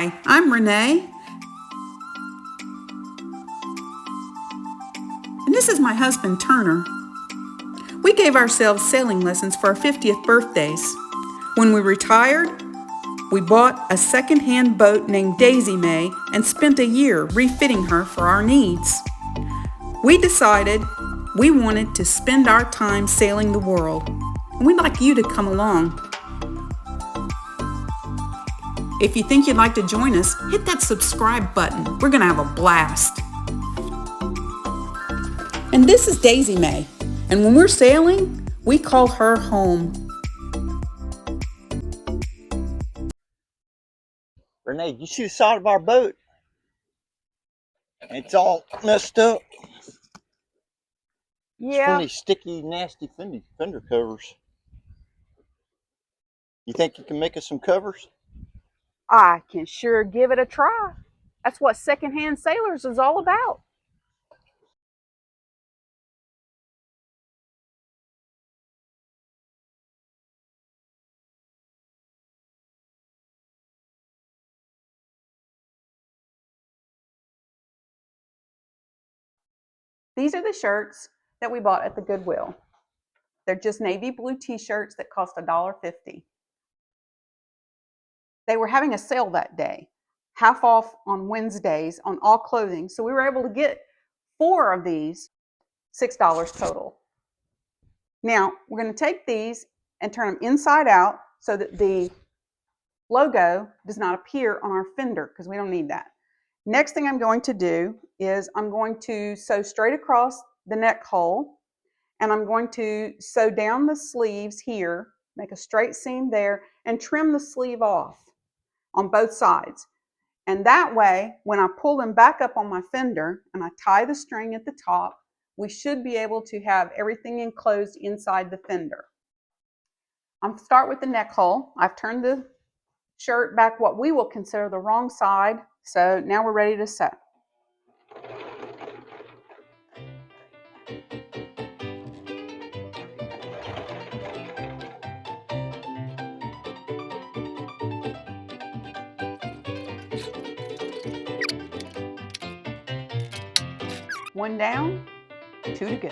Hi, I'm Renee, and this is my husband Turner. We gave ourselves sailing lessons for our 50th birthdays. When we retired, we bought a second-hand boat named Daisy May and spent a year refitting her for our needs. We decided we wanted to spend our time sailing the world, and we'd like you to come along. If you think you'd like to join us, hit that subscribe button. We're going to have a blast. And this is Daisy May, and when we're sailing, we call her home. Renee, you see the side of our boat? It's all messed up. It's from these sticky, nasty fender covers. You think you can make us some covers? I can sure give it a try. That's what secondhand sailors is all about. These are the shirts that we bought at the Goodwill. They're just navy blue t-shirts that cost $1.50. They were having a sale that day, half off on Wednesdays on all clothing. So we were able to get 4 of these, $6 total. Now we're going to take these and turn them inside out so that the logo does not appear on our fender because we don't need that. Next thing I'm going to do is I'm going to sew straight across the neck hole, and I'm going to sew down the sleeves here, make a straight seam there, and trim the sleeve off on both sides. And that way, when I pull them back up on my fender and I tie the string at the top, we should be able to have everything enclosed inside the fender. I'm start with the neck hole. I've turned the shirt back what we will consider the wrong side, so now we're ready to sew. One down, 2 to go.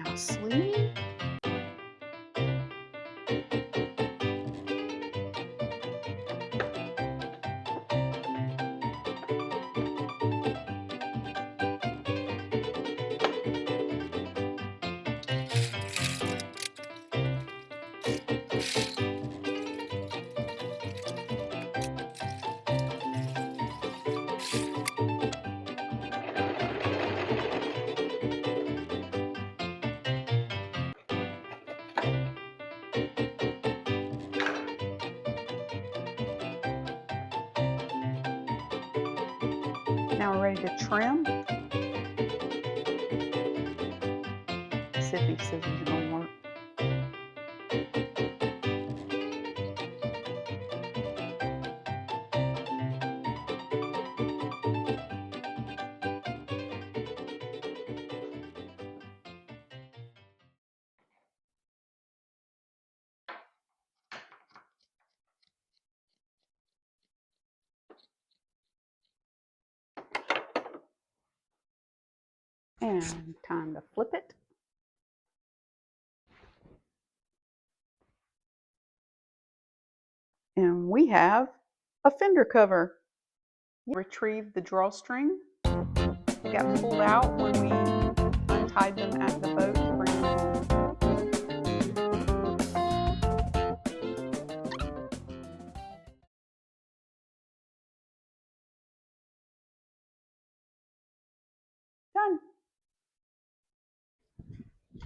Now sleeve. Now we're ready to trim. See if these scissors are going to work. And time to flip it. And we have a fender cover. Retrieve the drawstring. Got pulled out when we untied them at the boat to bring them home. Done.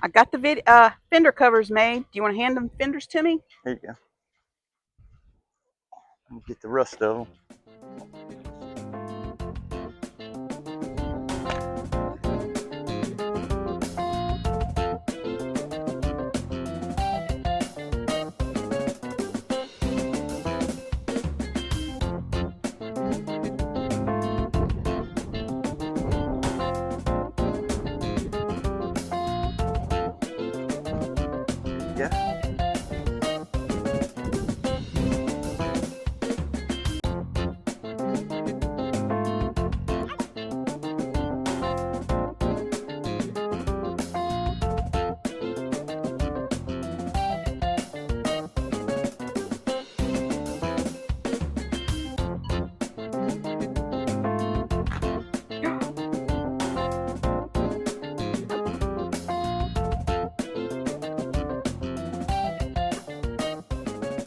I got the fender covers made. Do you want to hand them fenders to me? Here you go. Let me get the rest of them. Yeah.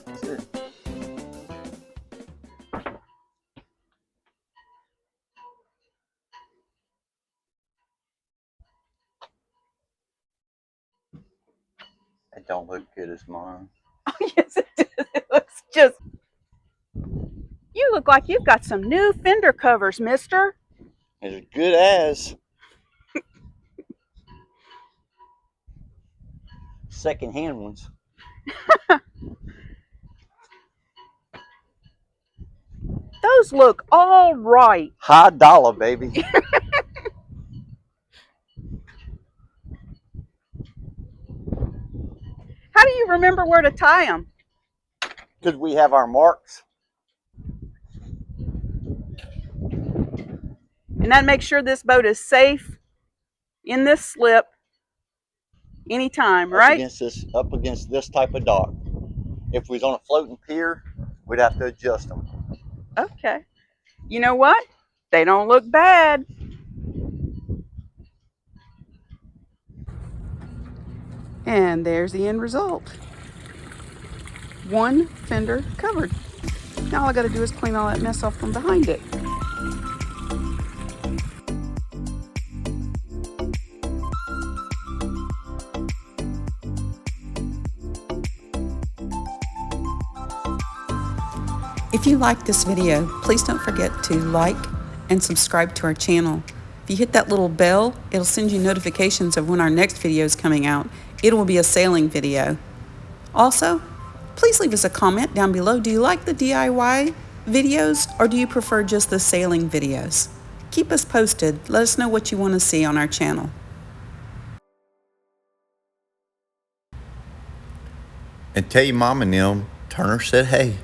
That's it. It don't look good as mine. Oh, yes, it does. It looks just. You look like you've got some new fender covers, mister. As good as second-hand ones. Those look all right. High dollar, baby. How do you remember where to tie them? Because we have our marks. And that makes sure this boat is safe in this slip anytime, right? Up against this type of dock. If we was on a floating pier, we'd have to adjust them. Okay. You know what? They don't look bad. And there's the end result. One fender covered. Now all I got to do is clean all that mess off from behind it. If you like this video, please don't forget to like and subscribe to our channel. If you hit that little bell, it'll send you notifications of when our next video is coming out. It will be a sailing video. Also, please leave us a comment down below. Do you like the DIY videos or do you prefer just the sailing videos? Keep us posted. Let us know what you want to see on our channel. And tell your mom and them, Turner said hey.